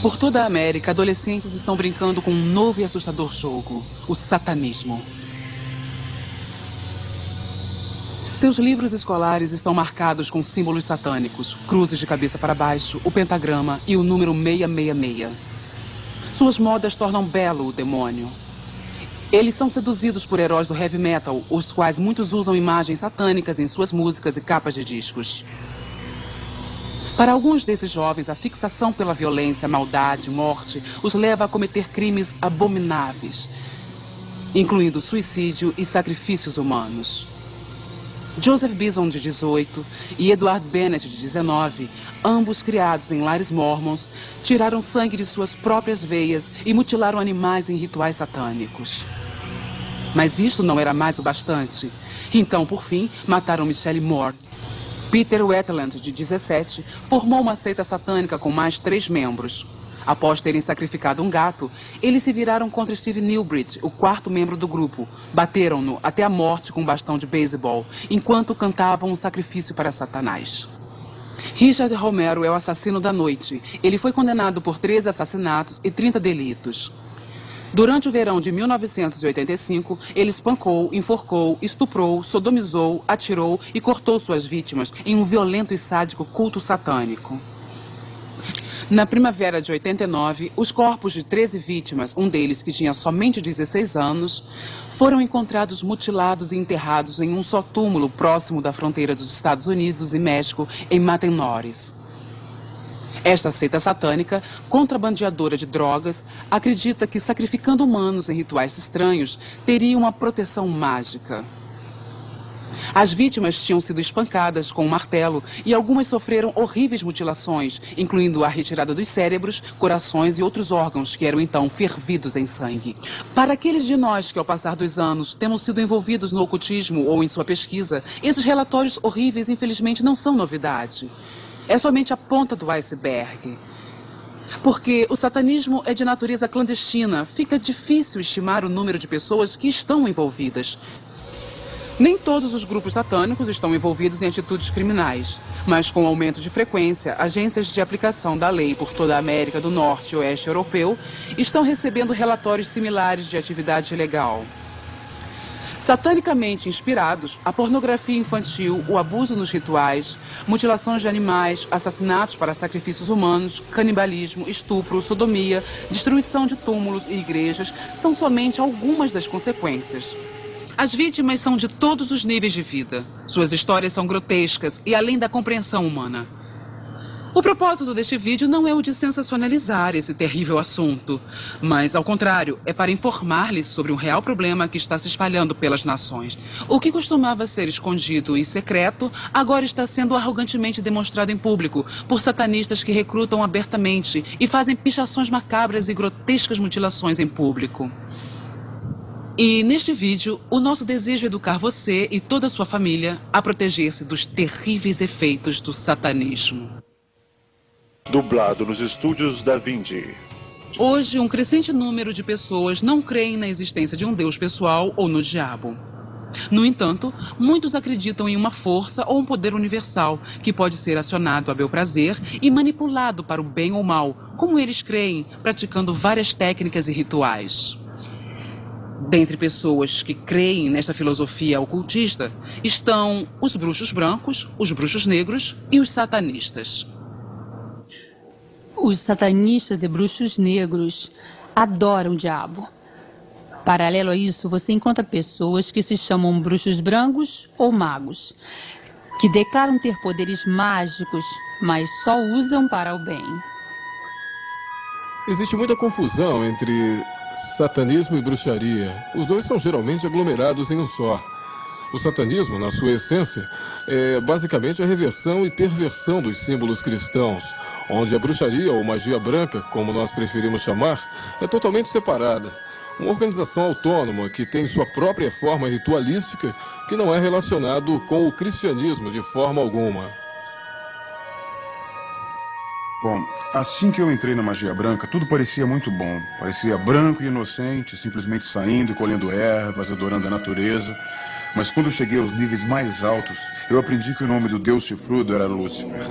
Por toda a América, adolescentes estão brincando com um novo e assustador jogo, o satanismo. Seus livros escolares estão marcados com símbolos satânicos, cruzes de cabeça para baixo, o pentagrama e o número 666. Suas modas tornam belo o demônio. Eles são seduzidos por heróis do heavy metal, os quais muitos usam imagens satânicas em suas músicas e capas de discos. Para alguns desses jovens, a fixação pela violência, maldade, morte os leva a cometer crimes abomináveis, incluindo suicídio e sacrifícios humanos. Joseph Bison, de 18, e Edward Bennett, de 19, ambos criados em lares mormons, tiraram sangue de suas próprias veias e mutilaram animais em rituais satânicos. Mas isto não era mais o bastante. Então, por fim, mataram Michelle Moore. Peter Wetland, de 17, formou uma seita satânica com mais 3 membros. Após terem sacrificado um gato, eles se viraram contra Steve Newbridge, o 4º membro do grupo. Bateram-no até a morte com um bastão de beisebol, enquanto cantavam um sacrifício para Satanás. Richard Romero é o assassino da noite. Ele foi condenado por 13 assassinatos e 30 delitos. Durante o verão de 1985, ele espancou, enforcou, estuprou, sodomizou, atirou e cortou suas vítimas em um violento e sádico culto satânico. Na primavera de 89, os corpos de 13 vítimas, um deles que tinha somente 16 anos, foram encontrados mutilados e enterrados em um só túmulo próximo da fronteira dos Estados Unidos e México, em Matamoros. Esta seita satânica, contrabandeadora de drogas, acredita que sacrificando humanos em rituais estranhos, teria uma proteção mágica. As vítimas tinham sido espancadas com um martelo e algumas sofreram horríveis mutilações, incluindo a retirada dos cérebros, corações e outros órgãos que eram então fervidos em sangue. Para aqueles de nós que, ao passar dos anos, temos sido envolvidos no ocultismo ou em sua pesquisa, esses relatórios horríveis, infelizmente, não são novidade. É somente a ponta do iceberg. Porque o satanismo é de natureza clandestina, fica difícil estimar o número de pessoas que estão envolvidas. Nem todos os grupos satânicos estão envolvidos em atitudes criminais, mas com o aumento de frequência, agências de aplicação da lei por toda a América do Norte e Oeste Europeu estão recebendo relatórios similares de atividade ilegal. Satanicamente inspirados, a pornografia infantil, o abuso nos rituais, mutilações de animais, assassinatos para sacrifícios humanos, canibalismo, estupro, sodomia, destruição de túmulos e igrejas são somente algumas das consequências. As vítimas são de todos os níveis de vida. Suas histórias são grotescas e além da compreensão humana. O propósito deste vídeo não é o de sensacionalizar esse terrível assunto, mas, ao contrário, é para informar-lhes sobre um real problema que está se espalhando pelas nações. O que costumava ser escondido e secreto, agora está sendo arrogantemente demonstrado em público por satanistas que recrutam abertamente e fazem pichações macabras e grotescas mutilações em público. E neste vídeo, o nosso desejo é educar você e toda a sua família a proteger-se dos terríveis efeitos do satanismo. Dublado nos estúdios Da Vinci. Hoje, um crescente número de pessoas não creem na existência de um Deus pessoal ou no diabo. No entanto, muitos acreditam em uma força ou um poder universal que pode ser acionado a bel prazer e manipulado para o bem ou mal, como eles creem, praticando várias técnicas e rituais. Dentre pessoas que creem nesta filosofia ocultista estão os bruxos brancos, os bruxos negros e os satanistas. Os satanistas e bruxos negros adoram o diabo. Paralelo a isso, você encontra pessoas que se chamam bruxos brancos ou magos, que declaram ter poderes mágicos, mas só usam para o bem. Existe muita confusão entre satanismo e bruxaria. Os dois são geralmente aglomerados em um só. O satanismo, na sua essência, é basicamente a reversão e perversão dos símbolos cristãos, onde a bruxaria ou magia branca, como nós preferimos chamar, é totalmente separada. Uma organização autônoma que tem sua própria forma ritualística que não é relacionado com o cristianismo de forma alguma. Bom, assim que eu entrei na magia branca, tudo parecia muito bom. Parecia branco e inocente, simplesmente saindo e colhendo ervas, adorando a natureza. Mas quando cheguei aos níveis mais altos, eu aprendi que o nome do deus chifrudo era Lúcifer.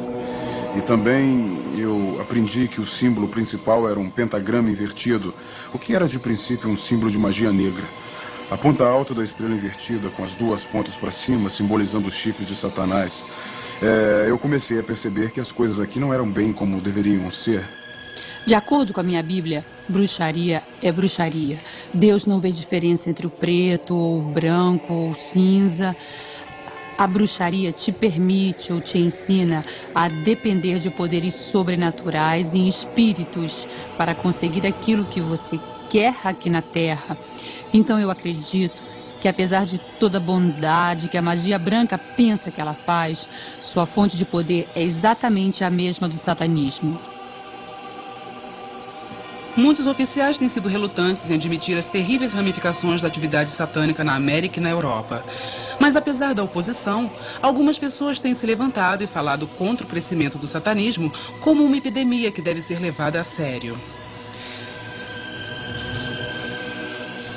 E também eu aprendi que o símbolo principal era um pentagrama invertido, o que era de princípio um símbolo de magia negra. A ponta alta da estrela invertida, com as duas pontas para cima, simbolizando os chifres de Satanás. Eu comecei a perceber que as coisas aqui não eram bem como deveriam ser. De acordo com a minha Bíblia, bruxaria é bruxaria. Deus não vê diferença entre o preto, ou o branco, ou o cinza. A bruxaria te permite ou te ensina a depender de poderes sobrenaturais e espíritos para conseguir aquilo que você quer aqui na Terra. Então eu acredito que, apesar de toda a bondade que a magia branca pensa que ela faz, sua fonte de poder é exatamente a mesma do satanismo. Muitos oficiais têm sido relutantes em admitir as terríveis ramificações da atividade satânica na América e na Europa. Mas, apesar da oposição, algumas pessoas têm se levantado e falado contra o crescimento do satanismo como uma epidemia que deve ser levada a sério.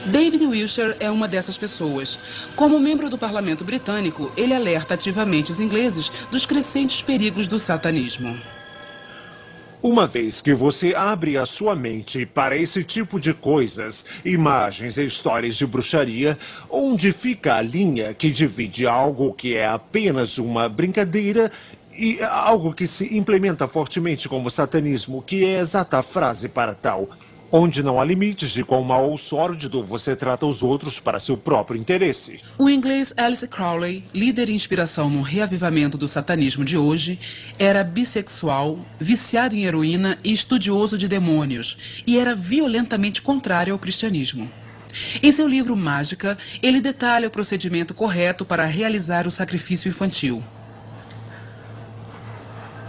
David Wilshire é uma dessas pessoas. Como membro do parlamento britânico, ele alerta ativamente os ingleses dos crescentes perigos do satanismo. Uma vez que você abre a sua mente para esse tipo de coisas, imagens e histórias de bruxaria, onde fica a linha que divide algo que é apenas uma brincadeira e algo que se implementa fortemente como satanismo, que é a exata frase para tal, onde não há limites de quão mal ou sórdido você trata os outros para seu próprio interesse. O inglês Alistair Crowley, líder e inspiração no reavivamento do satanismo de hoje, era bissexual, viciado em heroína e estudioso de demônios, e era violentamente contrário ao cristianismo. Em seu livro Mágica, ele detalha o procedimento correto para realizar o sacrifício infantil.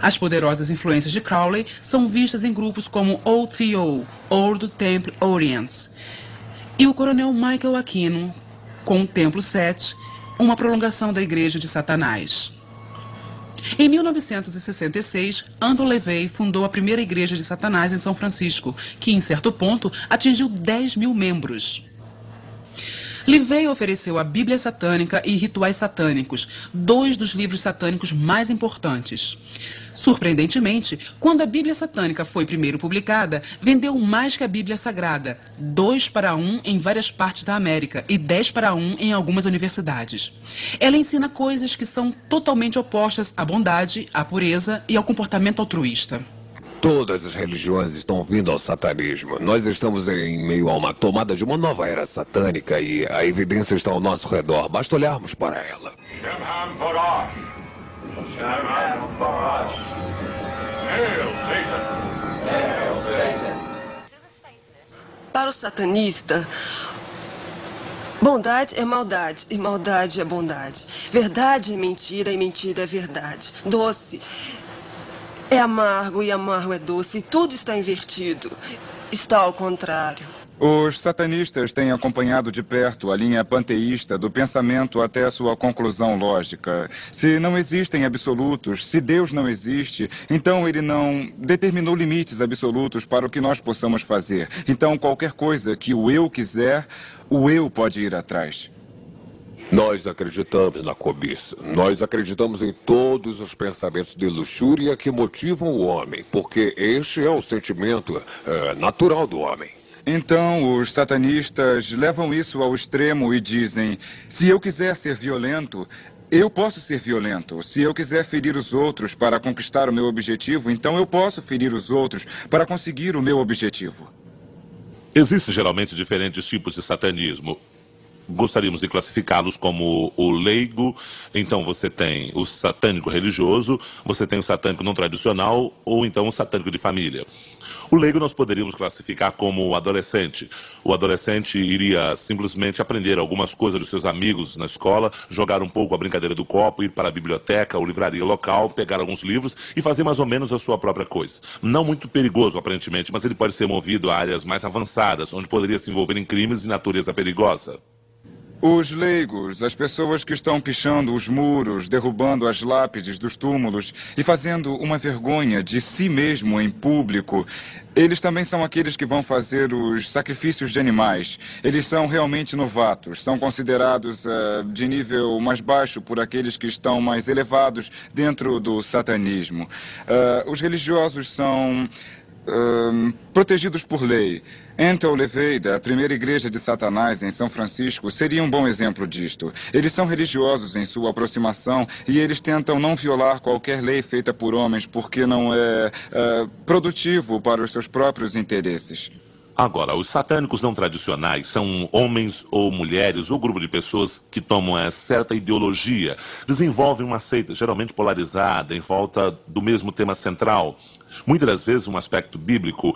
As poderosas influências de Crowley são vistas em grupos como OTO, Old Temple Orients, e o coronel Michael Aquino, com o Templo 7, uma prolongação da Igreja de Satanás. Em 1966, Andrew LaVey fundou a primeira Igreja de Satanás em São Francisco, que, em certo ponto, atingiu 10 mil membros. LaVey ofereceu a Bíblia Satânica e Rituais Satânicos, 2 dos livros satânicos mais importantes. Surpreendentemente, quando a Bíblia Satânica foi primeiro publicada, vendeu mais que a Bíblia Sagrada, 2:1 em várias partes da América e 10:1 em algumas universidades. Ela ensina coisas que são totalmente opostas à bondade, à pureza e ao comportamento altruísta. Todas as religiões estão vindo ao satanismo. Nós estamos em meio a uma tomada de uma nova era satânica e a evidência está ao nosso redor. Basta olharmos para ela. Para o satanista, bondade é maldade e maldade é bondade. Verdade é mentira e mentira é verdade. Doce é amargo e amargo é doce. E tudo está invertido. Está ao contrário. Os satanistas têm acompanhado de perto a linha panteísta do pensamento até a sua conclusão lógica. Se não existem absolutos, se Deus não existe, então ele não determinou limites absolutos para o que nós possamos fazer. Então, qualquer coisa que o eu quiser, o eu pode ir atrás. Nós acreditamos na cobiça. Nós acreditamos em todos os pensamentos de luxúria que motivam o homem, porque este é o sentimento natural do homem. Então, os satanistas levam isso ao extremo e dizem: se eu quiser ser violento, eu posso ser violento. Se eu quiser ferir os outros para conquistar o meu objetivo, então eu posso ferir os outros para conseguir o meu objetivo. Existem geralmente diferentes tipos de satanismo. Gostaríamos de classificá-los como o leigo. Então você tem o satânico religioso, você tem o satânico não tradicional ou então o satânico de família. O leigo nós poderíamos classificar como o adolescente. O adolescente iria simplesmente aprender algumas coisas dos seus amigos na escola, jogar um pouco a brincadeira do copo, ir para a biblioteca ou livraria local, pegar alguns livros e fazer mais ou menos a sua própria coisa. Não muito perigoso, aparentemente, mas ele pode ser movido a áreas mais avançadas, onde poderia se envolver em crimes de natureza perigosa. Os leigos, as pessoas que estão pichando os muros, derrubando as lápides dos túmulos e fazendo uma vergonha de si mesmo em público, eles também são aqueles que vão fazer os sacrifícios de animais. Eles são realmente novatos, são considerados de nível mais baixo por aqueles que estão mais elevados dentro do satanismo. Os religiosos são protegidos por lei. Enter Levey, da primeira igreja de Satanás em São Francisco, seria um bom exemplo disto. Eles são religiosos em sua aproximação e eles tentam não violar qualquer lei feita por homens porque não é produtivo para os seus próprios interesses. Agora, os satânicos não tradicionais são homens ou mulheres ou grupo de pessoas que tomam certa ideologia, desenvolvem uma seita geralmente polarizada em volta do mesmo tema central. Muitas das vezes um aspecto bíblico,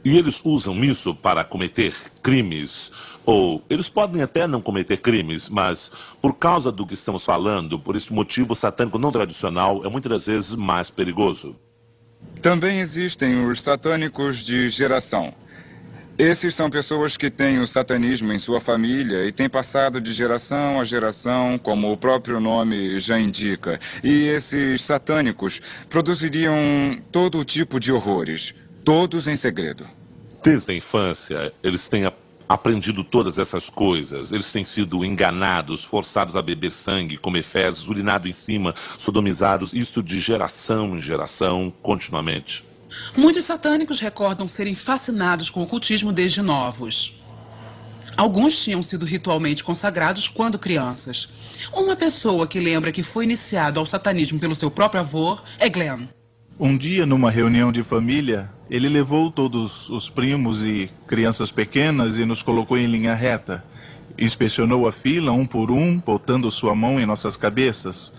e eles usam isso para cometer crimes, ou eles podem até não cometer crimes, mas por causa do que estamos falando, por esse motivo o satânico não tradicional é muitas das vezes mais perigoso. Também existem os satânicos de geração. Esses são pessoas que têm o satanismo em sua família e têm passado de geração a geração, como o próprio nome já indica. E esses satânicos produziriam todo tipo de horrores, todos em segredo. Desde a infância, eles têm aprendido todas essas coisas. Eles têm sido enganados, forçados a beber sangue, comer fezes, urinado em cima, sodomizados, isso de geração em geração, continuamente. Muitos satânicos recordam serem fascinados com o ocultismo desde novos. Alguns tinham sido ritualmente consagrados quando crianças. Uma pessoa que lembra que foi iniciado ao satanismo pelo seu próprio avô é Glenn. Um dia, numa reunião de família, ele levou todos os primos e crianças pequenas e nos colocou em linha reta. Inspecionou a fila, um por um, botando sua mão em nossas cabeças.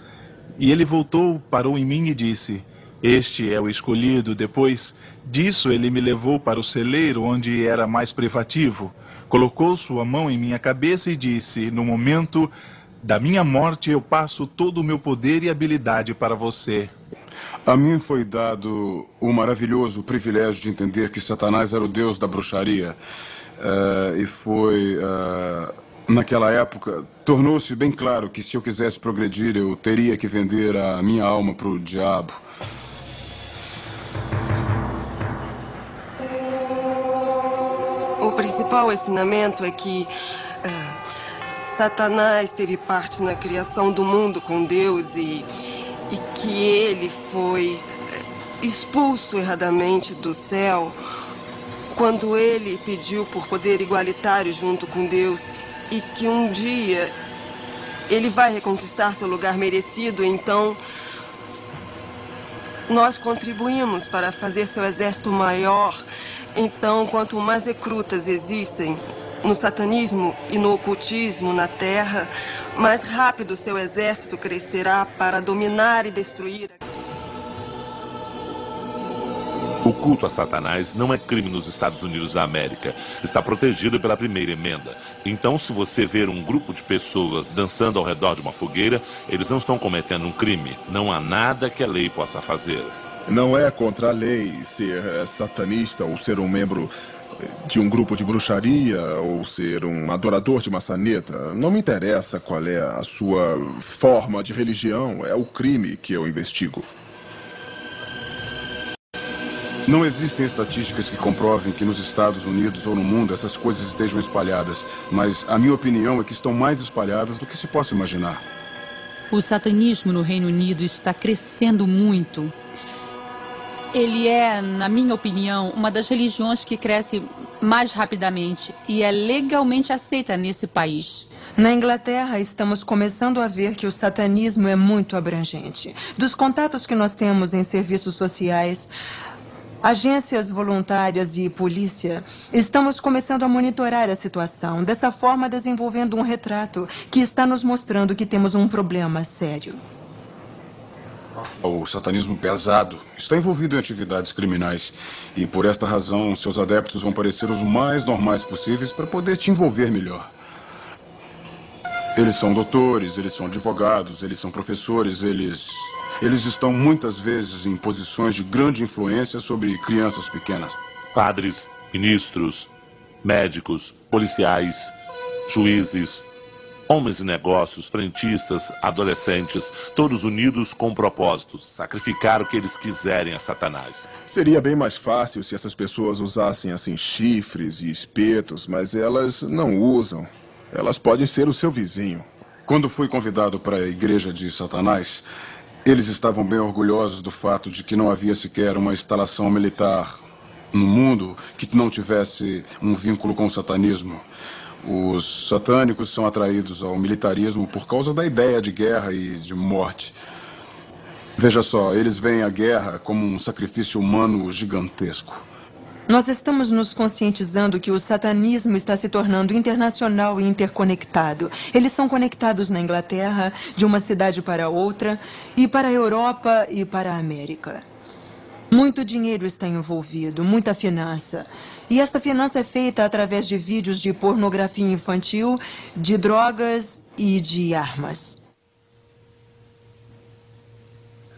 E ele voltou, parou em mim e disse: "Este é o escolhido." Depois disso, ele me levou para o celeiro, onde era mais privativo. Colocou sua mão em minha cabeça e disse: "No momento da minha morte, eu passo todo o meu poder e habilidade para você." A mim foi dado o maravilhoso privilégio de entender que Satanás era o deus da bruxaria. Naquela época, tornou-se bem claro que se eu quisesse progredir, eu teria que vender a minha alma para o diabo. O principal ensinamento é que Satanás teve parte na criação do mundo com Deus e que ele foi expulso erradamente do céu quando ele pediu por poder igualitário junto com Deus e que um dia ele vai reconquistar seu lugar merecido. Então, nós contribuímos para fazer seu exército maior. Então, quanto mais recrutas existem no satanismo e no ocultismo na Terra, mais rápido seu exército crescerá para dominar e destruir. O culto a Satanás não é crime nos Estados Unidos da América. Está protegido pela primeira emenda. Então, se você ver um grupo de pessoas dançando ao redor de uma fogueira, eles não estão cometendo um crime. Não há nada que a lei possa fazer. Não é contra a lei ser satanista ou ser um membro de um grupo de bruxaria ou ser um adorador de maçaneta. Não me interessa qual é a sua forma de religião, é o crime que eu investigo. Não existem estatísticas que comprovem que nos Estados Unidos ou no mundo essas coisas estejam espalhadas, mas a minha opinião é que estão mais espalhadas do que se possa imaginar. O satanismo no Reino Unido está crescendo muito. Ele é, na minha opinião, uma das religiões que cresce mais rapidamente e é legalmente aceita nesse país. Na Inglaterra, estamos começando a ver que o satanismo é muito abrangente. Dos contatos que nós temos em serviços sociais, agências voluntárias e polícia, estamos começando a monitorar a situação, dessa forma desenvolvendo um retrato que está nos mostrando que temos um problema sério. O satanismo pesado está envolvido em atividades criminais e, por esta razão, seus adeptos vão parecer os mais normais possíveis para poder te envolver melhor. Eles são doutores, eles são advogados, eles são professores, eles estão muitas vezes em posições de grande influência sobre crianças pequenas. Padres, ministros, médicos, policiais, juízes, Homens de negócios, frentistas, adolescentes, todos unidos com propósitos, sacrificar o que eles quiserem a Satanás. Seria bem mais fácil se essas pessoas usassem assim chifres e espetos, mas elas não usam. Elas podem ser o seu vizinho. Quando fui convidado para a igreja de Satanás, eles estavam bem orgulhosos do fato de que não havia sequer uma instalação militar no mundo que não tivesse um vínculo com o satanismo. Os satânicos são atraídos ao militarismo por causa da ideia de guerra e de morte. Veja só, eles veem a guerra como um sacrifício humano gigantesco. Nós estamos nos conscientizando que o satanismo está se tornando internacional e interconectado. Eles são conectados na Inglaterra, de uma cidade para outra, e para a Europa e para a América. Muito dinheiro está envolvido, muita finança. E esta finança é feita através de vídeos de pornografia infantil, de drogas e de armas.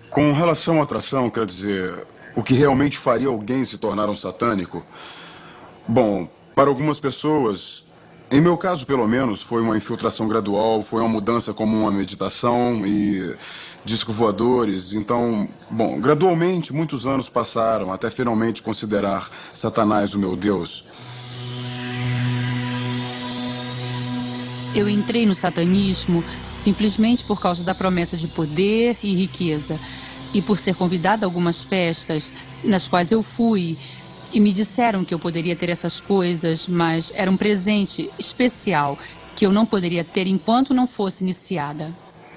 Com relação à atração, quer dizer, o que realmente faria alguém se tornar um satânico? Bom, para algumas pessoas, em meu caso pelo menos, foi uma infiltração gradual, foi uma mudança como uma meditação e discos voadores. Então, bom, gradualmente muitos anos passaram até finalmente considerar Satanás o meu Deus. Eu entrei no satanismo simplesmente por causa da promessa de poder e riqueza. E por ser convidada a algumas festas nas quais eu fui, e me disseram que eu poderia ter essas coisas, mas era um presente especial que eu não poderia ter enquanto não fosse iniciada.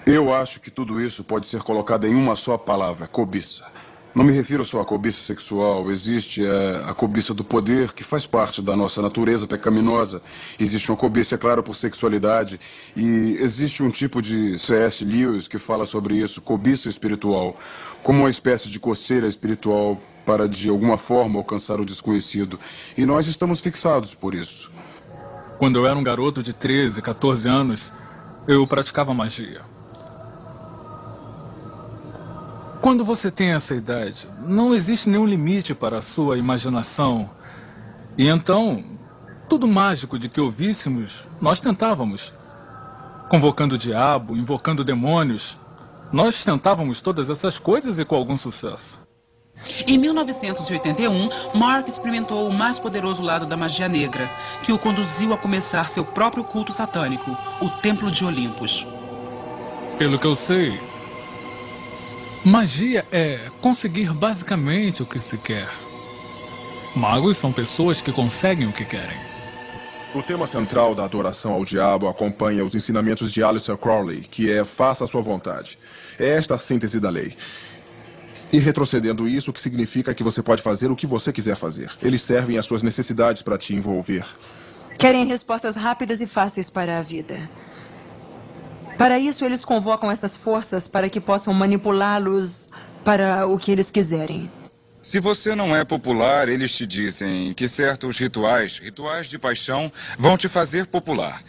Eu acho que tudo isso pode ser colocado em uma só palavra: cobiça. Não me refiro só à cobiça sexual. Existe a cobiça do poder, que faz parte da nossa natureza pecaminosa. Existe uma cobiça, é claro, por sexualidade. E existe um tipo de C.S. Lewis que fala sobre isso, cobiça espiritual, como uma espécie de coceira espiritual para, de alguma forma, alcançar o desconhecido. E nós estamos fixados por isso. Quando eu era um garoto de 13, 14 anos, eu praticava magia. Quando você tem essa idade, não existe nenhum limite para a sua imaginação. E então, tudo mágico de que ouvíssemos, nós tentávamos. Convocando o diabo, invocando demônios, nós tentávamos todas essas coisas e com algum sucesso. Em 1981, Mark experimentou o mais poderoso lado da magia negra, que o conduziu a começar seu próprio culto satânico, o Templo de Olympus. Pelo que eu sei, magia é conseguir basicamente o que se quer. Magos são pessoas que conseguem o que querem. O tema central da adoração ao diabo acompanha os ensinamentos de Aleister Crowley, que é faça a sua vontade. É esta a síntese da lei. E retrocedendo isso, o que significa que você pode fazer o que você quiser fazer. Eles servem às suas necessidades para te envolver. Querem respostas rápidas e fáceis para a vida. Para isso, eles convocam essas forças para que possam manipulá-los para o que eles quiserem. Se você não é popular, eles te dizem que certos rituais de paixão, vão te fazer popular.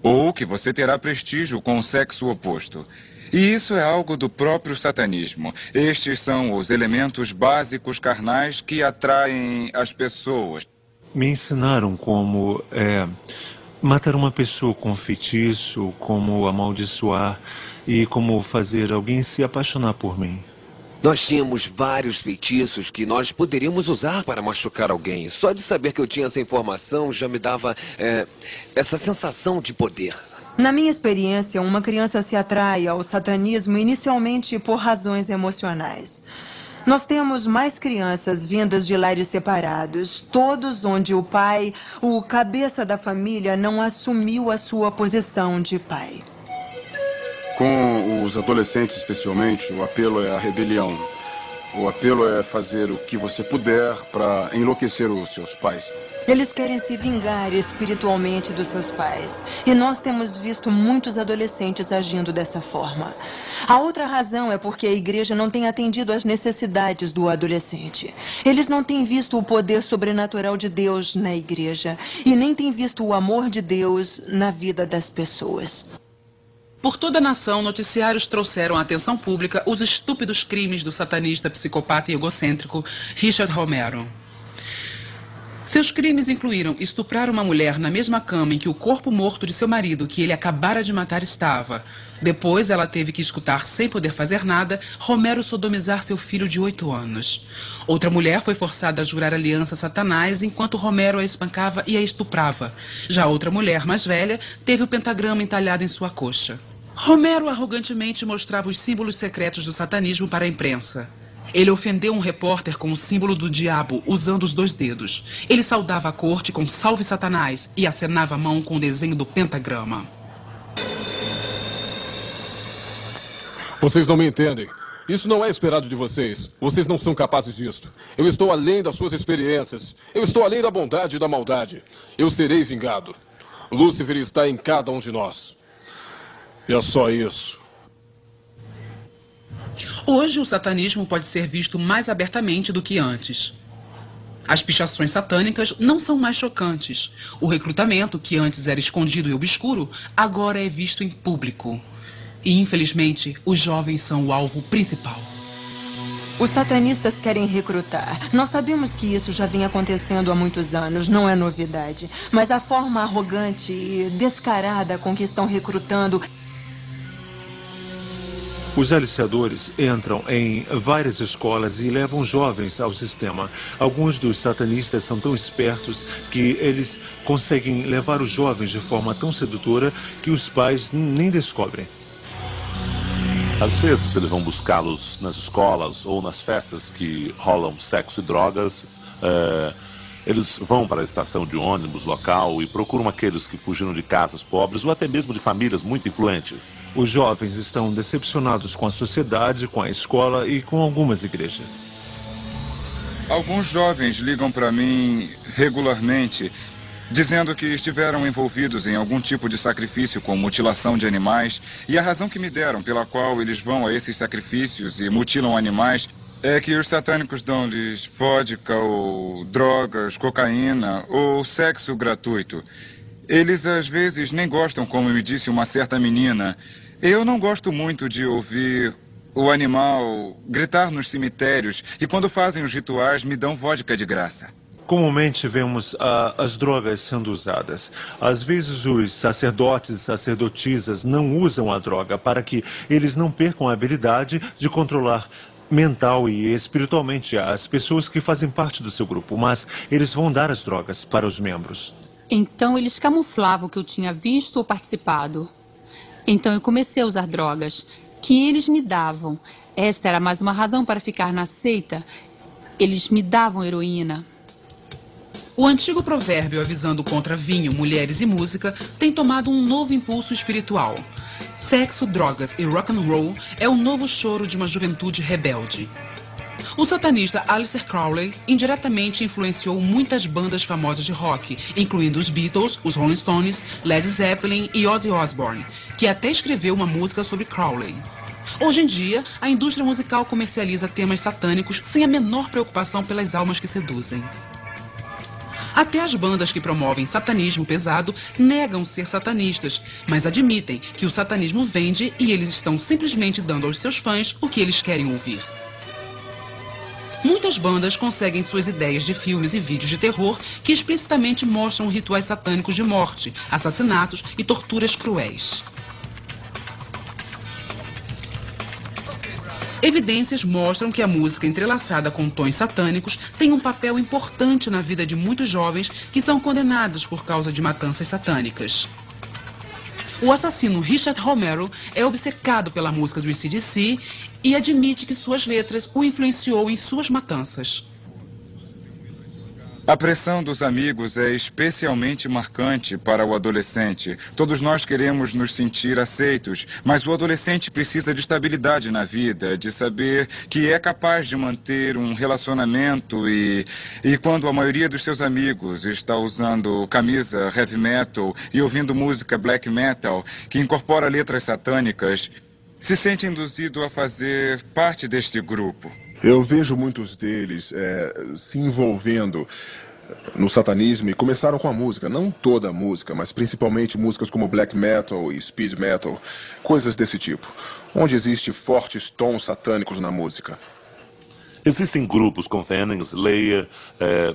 Ou que você terá prestígio com o sexo oposto. E isso é algo do próprio satanismo. Estes são os elementos básicos carnais que atraem as pessoas. Me ensinaram como matar uma pessoa com feitiço, como amaldiçoar e como fazer alguém se apaixonar por mim. Nós tínhamos vários feitiços que nós poderíamos usar para machucar alguém. Só de saber que eu tinha essa informação já me dava essa sensação de poder. Na minha experiência, uma criança se atrai ao satanismo inicialmente por razões emocionais. Nós temos mais crianças vindas de lares separados, todos onde o pai, o cabeça da família, não assumiu a sua posição de pai. Com os adolescentes, especialmente, o apelo é a rebelião. O apelo é fazer o que você puder para enlouquecer os seus pais. Eles querem se vingar espiritualmente dos seus pais. E nós temos visto muitos adolescentes agindo dessa forma. A outra razão é porque a igreja não tem atendido às necessidades do adolescente. Eles não têm visto o poder sobrenatural de Deus na igreja. E nem têm visto o amor de Deus na vida das pessoas. Por toda a nação, noticiários trouxeram à atenção pública os estúpidos crimes do satanista, psicopata e egocêntrico Richard Romero. Seus crimes incluíram estuprar uma mulher na mesma cama em que o corpo morto de seu marido, que ele acabara de matar, estava. Depois, ela teve que escutar, sem poder fazer nada, Romero sodomizar seu filho de 8 anos. Outra mulher foi forçada a jurar aliança a Satanás enquanto Romero a espancava e a estuprava. Já outra mulher, mais velha, teve o pentagrama entalhado em sua coxa. Romero arrogantemente mostrava os símbolos secretos do satanismo para a imprensa. Ele ofendeu um repórter com o símbolo do diabo, usando os 2 dedos. Ele saudava a corte com Salve Satanás e acenava a mão com o desenho do pentagrama. Vocês não me entendem. Isso não é esperado de vocês. Vocês não são capazes disto. Eu estou além das suas experiências. Eu estou além da bondade e da maldade. Eu serei vingado. Lúcifer está em cada um de nós. E é só isso. Hoje, o satanismo pode ser visto mais abertamente do que antes. As pichações satânicas não são mais chocantes. O recrutamento, que antes era escondido e obscuro, agora é visto em público. E, infelizmente, os jovens são o alvo principal. Os satanistas querem recrutar. Nós sabemos que isso já vinha acontecendo há muitos anos, não é novidade. Mas a forma arrogante e descarada com que estão recrutando... Os aliciadores entram em várias escolas e levam jovens ao sistema. Alguns dos satanistas são tão espertos que eles conseguem levar os jovens de forma tão sedutora que os pais nem descobrem. Às vezes eles vão buscá-los nas escolas ou nas festas que rolam sexo e drogas. Eles vão para a estação de ônibus local e procuram aqueles que fugiram de casas pobres ou até mesmo de famílias muito influentes. Os jovens estão decepcionados com a sociedade, com a escola e com algumas igrejas. Alguns jovens ligam para mim regularmente, dizendo que estiveram envolvidos em algum tipo de sacrifício com mutilação de animais, e a razão que me deram pela qual eles vão a esses sacrifícios e mutilam animais é que os satânicos dão-lhes vodka ou drogas, cocaína ou sexo gratuito. Eles às vezes nem gostam, como me disse uma certa menina. Eu não gosto muito de ouvir o animal gritar nos cemitérios e quando fazem os rituais me dão vodka de graça. Comumente vemos as drogas sendo usadas. Às vezes os sacerdotes e sacerdotisas não usam a droga para que eles não percam a habilidade de controlar mental e espiritualmente as pessoas que fazem parte do seu grupo, mas eles vão dar as drogas para os membros. Então eles camuflavam que eu tinha visto ou participado. Então eu comecei a usar drogas que eles me davam. Esta era mais uma razão para ficar na seita. Eles me davam heroína. O antigo provérbio avisando contra vinho, mulheres e música tem tomado um novo impulso espiritual. Sexo, drogas e rock and roll é o novo choro de uma juventude rebelde. O satanista Aleister Crowley indiretamente influenciou muitas bandas famosas de rock, incluindo os Beatles, os Rolling Stones, Led Zeppelin e Ozzy Osbourne, que até escreveu uma música sobre Crowley. Hoje em dia, a indústria musical comercializa temas satânicos sem a menor preocupação pelas almas que seduzem. Até as bandas que promovem satanismo pesado negam ser satanistas, mas admitem que o satanismo vende e eles estão simplesmente dando aos seus fãs o que eles querem ouvir. Muitas bandas conseguem suas ideias de filmes e vídeos de terror que explicitamente mostram rituais satânicos de morte, assassinatos e torturas cruéis. Evidências mostram que a música entrelaçada com tons satânicos tem um papel importante na vida de muitos jovens que são condenados por causa de matanças satânicas. O assassino Richard Romero é obcecado pela música do AC/DC e admite que suas letras o influenciou em suas matanças. A pressão dos amigos é especialmente marcante para o adolescente. Todos nós queremos nos sentir aceitos, mas o adolescente precisa de estabilidade na vida, de saber que é capaz de manter um relacionamento e quando a maioria dos seus amigos está usando camisa heavy metal e ouvindo música black metal, que incorpora letras satânicas, se sente induzido a fazer parte deste grupo. Eu vejo muitos deles se envolvendo no satanismo e começaram com a música, não toda a música, mas principalmente músicas como black metal e speed metal, coisas desse tipo, onde existe fortes tons satânicos na música. Existem grupos como Fanning, Slayer,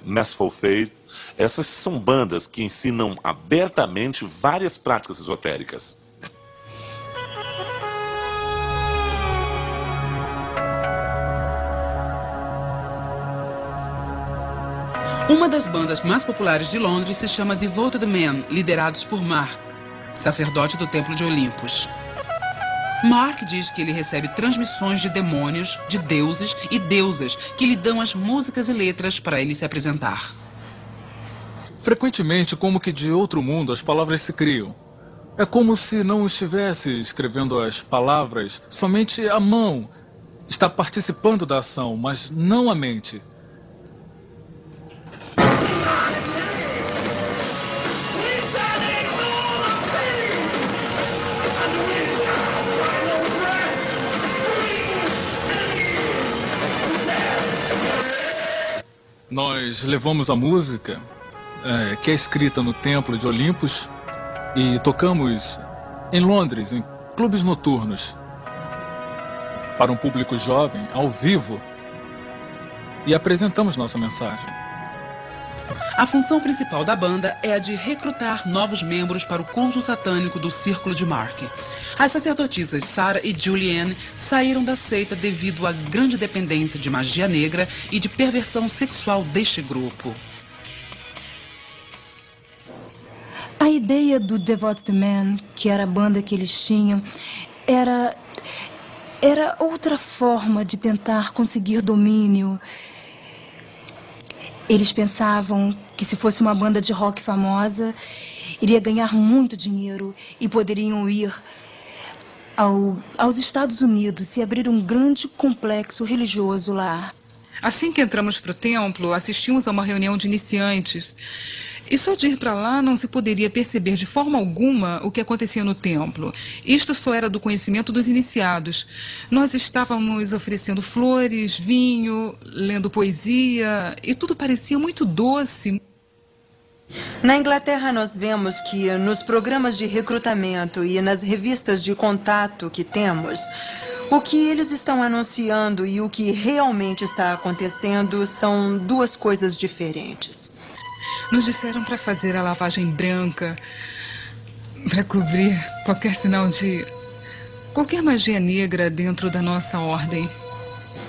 Merciful Fate. Essas são bandas que ensinam abertamente várias práticas esotéricas. Uma das bandas mais populares de Londres se chama Devoted Men, liderados por Mark, sacerdote do Templo de Olympus. Mark diz que ele recebe transmissões de demônios, de deuses e deusas que lhe dão as músicas e letras para ele se apresentar. Frequentemente, como que de outro mundo, as palavras se criam. É como se não estivesse escrevendo as palavras, somente a mão está participando da ação, mas não a mente. Nós levamos a música, que é escrita no Templo de Olympus, e tocamos em Londres, em clubes noturnos, para um público jovem, ao vivo, e apresentamos nossa mensagem. A função principal da banda é a de recrutar novos membros para o culto satânico do Círculo de Mark. As sacerdotisas Sarah e Julianne saíram da seita devido à grande dependência de magia negra e de perversão sexual deste grupo. A ideia do Devoted Men, que era a banda que eles tinham, era outra forma de tentar conseguir domínio. Eles pensavam que se fosse uma banda de rock famosa, iria ganhar muito dinheiro e poderiam ir aos Estados Unidos e abrir um grande complexo religioso lá. Assim que entramos para o templo, assistimos a uma reunião de iniciantes. E só de ir para lá não se poderia perceber de forma alguma o que acontecia no templo. Isto só era do conhecimento dos iniciados. Nós estávamos oferecendo flores, vinho, lendo poesia, e tudo parecia muito doce. Na Inglaterra, nós vemos que nos programas de recrutamento e nas revistas de contato que temos, o que eles estão anunciando e o que realmente está acontecendo são duas coisas diferentes. Nos disseram para fazer a lavagem branca, para cobrir qualquer sinal de qualquer magia negra dentro da nossa ordem.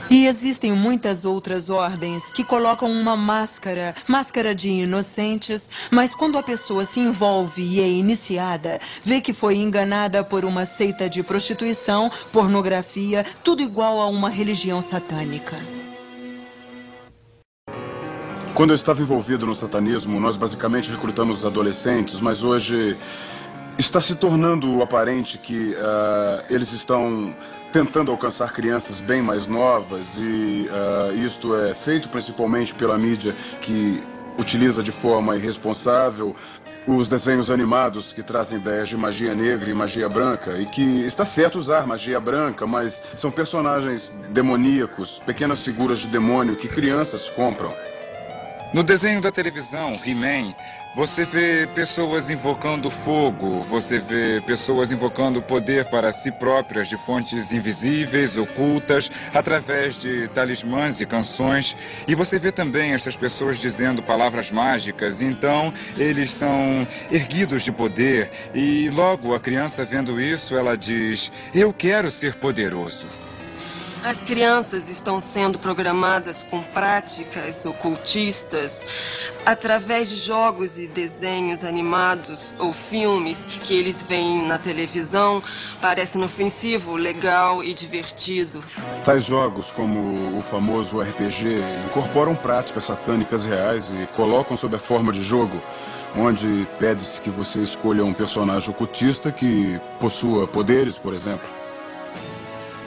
E existem muitas outras ordens que colocam uma máscara de inocentes, mas quando a pessoa se envolve e é iniciada, vê que foi enganada por uma seita de prostituição, pornografia, tudo igual a uma religião satânica. Quando eu estava envolvido no satanismo, nós basicamente recrutamos os adolescentes, mas hoje está se tornando aparente que eles estão tentando alcançar crianças bem mais novas e isto é feito principalmente pela mídia que utiliza de forma irresponsável os desenhos animados que trazem ideias de magia negra e magia branca e que está certo usar magia branca, mas são personagens demoníacos, pequenas figuras de demônio que crianças compram. No desenho da televisão, He-Man, você vê pessoas invocando fogo, você vê pessoas invocando poder para si próprias de fontes invisíveis, ocultas, através de talismãs e canções. E você vê também essas pessoas dizendo palavras mágicas, então eles são erguidos de poder. E logo a criança vendo isso, ela diz, eu quero ser poderoso. As crianças estão sendo programadas com práticas ocultistas através de jogos e desenhos animados ou filmes que eles veem na televisão. Parece inofensivo, legal e divertido. Tais jogos, como o famoso RPG, incorporam práticas satânicas reais e colocam sob a forma de jogo, onde pede-se que você escolha um personagem ocultista que possua poderes, por exemplo.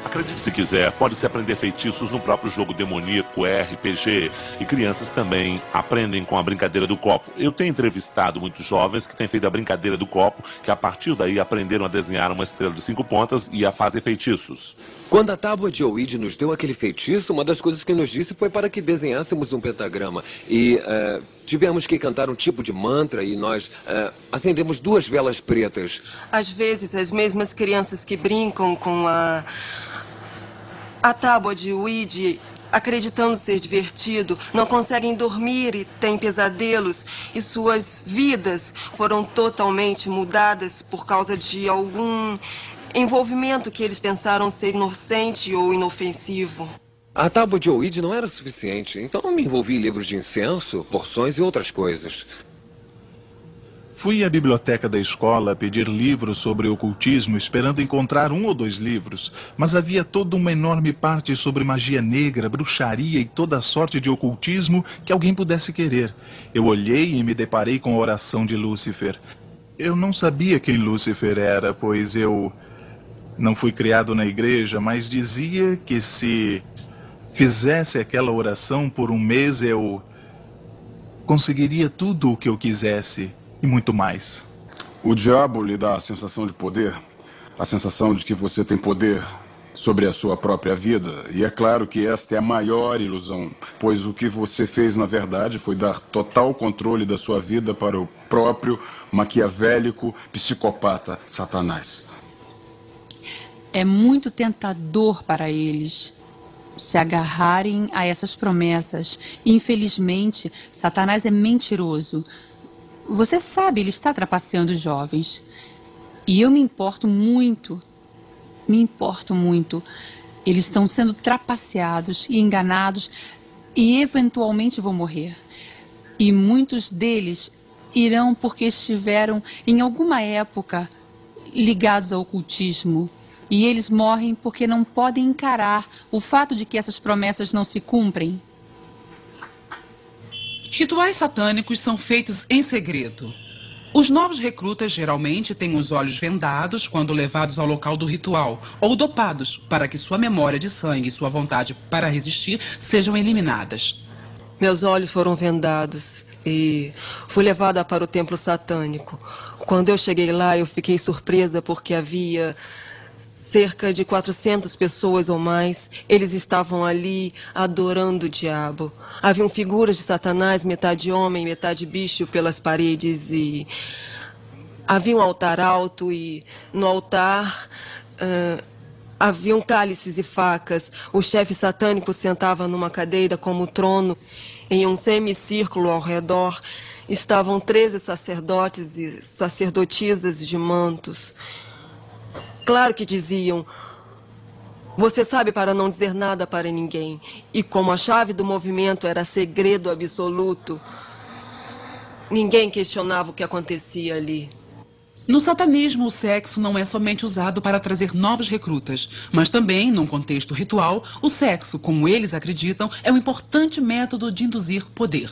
Acredite se quiser, pode-se aprender feitiços no próprio jogo demoníaco, RPG, e crianças também aprendem com a brincadeira do copo. Eu tenho entrevistado muitos jovens que têm feito a brincadeira do copo, que a partir daí aprenderam a desenhar uma estrela de 5 pontas e a fazer feitiços. Quando a tábua de Ouija nos deu aquele feitiço, uma das coisas que nos disse foi para que desenhássemos um pentagrama. E tivemos que cantar um tipo de mantra e nós acendemos 2 velas pretas. Às vezes, as mesmas crianças que brincam com a tábua de Ouija acreditando ser divertido, não conseguem dormir e têm pesadelos, e suas vidas foram totalmente mudadas por causa de algum envolvimento que eles pensaram ser inocente ou inofensivo. A tábua de Ouija não era suficiente, então eu me envolvi em livros de incenso, porções e outras coisas. Fui à biblioteca da escola pedir livros sobre ocultismo, esperando encontrar 1 ou 2 livros, mas havia toda uma enorme parte sobre magia negra, bruxaria e toda sorte de ocultismo que alguém pudesse querer. Eu olhei e me deparei com a oração de Lúcifer. Eu não sabia quem Lúcifer era, pois eu não fui criado na igreja, mas dizia que se fizesse aquela oração por 1 mês, eu conseguiria tudo o que eu quisesse. E muito mais. O diabo lhe dá a sensação de poder, a sensação de que você tem poder sobre a sua própria vida. E é claro que esta é a maior ilusão, pois o que você fez, na verdade, foi dar total controle da sua vida para o próprio maquiavélico psicopata Satanás. É muito tentador para eles se agarrarem a essas promessas. Infelizmente, Satanás é mentiroso. Você sabe, ele está trapaceando os jovens. E eu me importo muito. Eles estão sendo trapaceados e enganados e eventualmente vão morrer. E muitos deles irão porque estiveram em alguma época ligados ao ocultismo. E eles morrem porque não podem encarar o fato de que essas promessas não se cumprem. Rituais satânicos são feitos em segredo. Os novos recrutas geralmente têm os olhos vendados quando levados ao local do ritual, ou dopados, para que sua memória de sangue e sua vontade para resistir sejam eliminadas. Meus olhos foram vendados e fui levada para o templo satânico. Quando eu cheguei lá, eu fiquei surpresa porque havia cerca de 400 pessoas ou mais. Eles estavam ali adorando o diabo. Haviam figuras de Satanás, metade homem, metade bicho, pelas paredes, e havia um altar alto, e no altar haviam cálices e facas. O chefe satânico sentava numa cadeira como trono. Em um semicírculo ao redor estavam 13 sacerdotes e sacerdotisas de mantos. Claro que diziam: você sabe para não dizer nada para ninguém. E como a chave do movimento era segredo absoluto, ninguém questionava o que acontecia ali. No satanismo, o sexo não é somente usado para trazer novos recrutas, mas também, num contexto ritual, o sexo, como eles acreditam, é um importante método de induzir poder.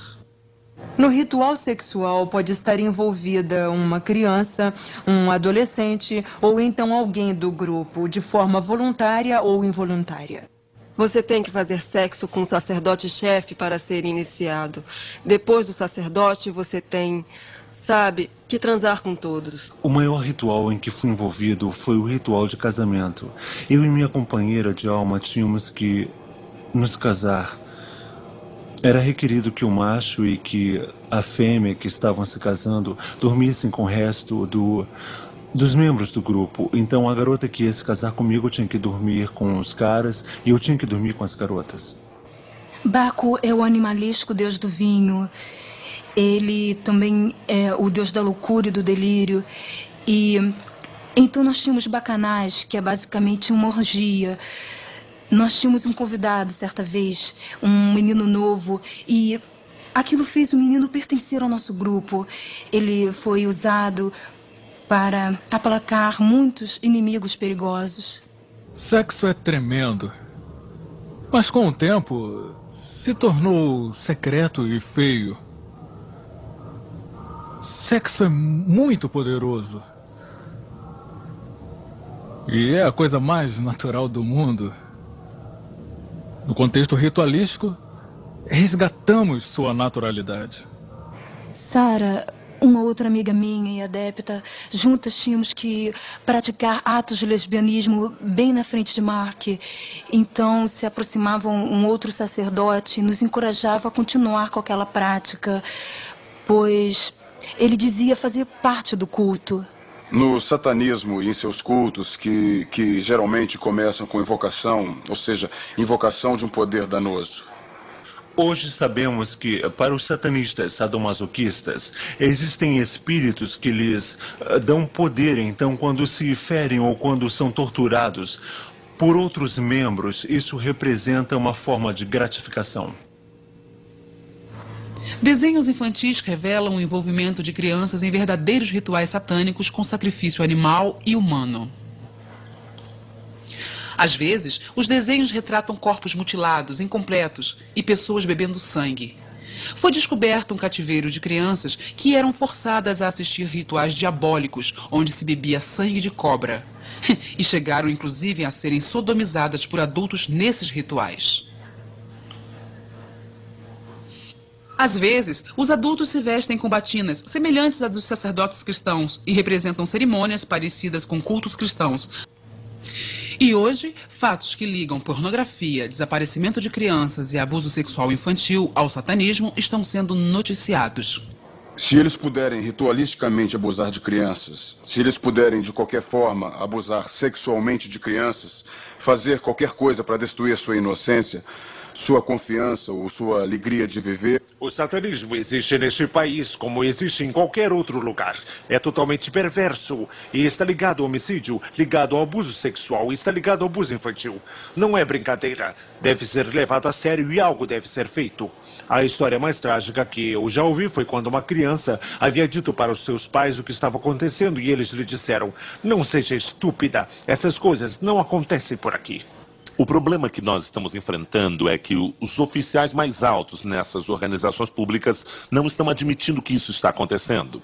No ritual sexual pode estar envolvida uma criança, um adolescente ou então alguém do grupo, de forma voluntária ou involuntária. Você tem que fazer sexo com o sacerdote-chefe para ser iniciado. Depois do sacerdote, você tem, sabe, que transar com todos. O maior ritual em que fui envolvido foi o ritual de casamento. Eu e minha companheira de alma tínhamos que nos casar. Era requerido que o macho e que a fêmea que estavam se casando dormissem com o resto dos membros do grupo. Então a garota que ia se casar comigo tinha que dormir com os caras e eu tinha que dormir com as garotas. Baco é o animalesco deus do vinho. Ele também é o deus da loucura e do delírio. E então nós tínhamos bacanais, que é basicamente uma orgia. Nós tínhamos um convidado, certa vez, um menino novo, e aquilo fez o menino pertencer ao nosso grupo. Ele foi usado para aplacar muitos inimigos perigosos. Sexo é tremendo, mas com o tempo se tornou secreto e feio. Sexo é muito poderoso. E é a coisa mais natural do mundo. No contexto ritualístico, resgatamos sua naturalidade. Sara, uma outra amiga minha e adepta, juntas tínhamos que praticar atos de lesbianismo bem na frente de Mark. Então se aproximava um outro sacerdote e nos encorajava a continuar com aquela prática, pois ele dizia fazer parte do culto. No satanismo e em seus cultos, que geralmente começam com invocação, ou seja, invocação de um poder danoso. Hoje sabemos que, para os satanistas sadomasoquistas, existem espíritos que lhes dão poder. Então, quando se ferem ou quando são torturados por outros membros, isso representa uma forma de gratificação. Desenhos infantis revelam o envolvimento de crianças em verdadeiros rituais satânicos com sacrifício animal e humano. Às vezes, os desenhos retratam corpos mutilados, incompletos e pessoas bebendo sangue. Foi descoberto um cativeiro de crianças que eram forçadas a assistir rituais diabólicos, onde se bebia sangue de cobra. E chegaram, inclusive, a serem sodomizadas por adultos nesses rituais. Às vezes, os adultos se vestem com batinas semelhantes às dos sacerdotes cristãos e representam cerimônias parecidas com cultos cristãos. E hoje, fatos que ligam pornografia, desaparecimento de crianças e abuso sexual infantil ao satanismo estão sendo noticiados. Se eles puderem ritualisticamente abusar de crianças, se eles puderem de qualquer forma abusar sexualmente de crianças, fazer qualquer coisa para destruir sua inocência, sua confiança ou sua alegria de viver. O satanismo existe neste país como existe em qualquer outro lugar. É totalmente perverso e está ligado ao homicídio, ligado ao abuso sexual e está ligado ao abuso infantil. Não é brincadeira. Deve ser levado a sério e algo deve ser feito. A história mais trágica que eu já ouvi foi quando uma criança havia dito para os seus pais o que estava acontecendo e eles lhe disseram: "Não seja estúpida, essas coisas não acontecem por aqui." O problema que nós estamos enfrentando é que os oficiais mais altos nessas organizações públicas não estão admitindo que isso está acontecendo.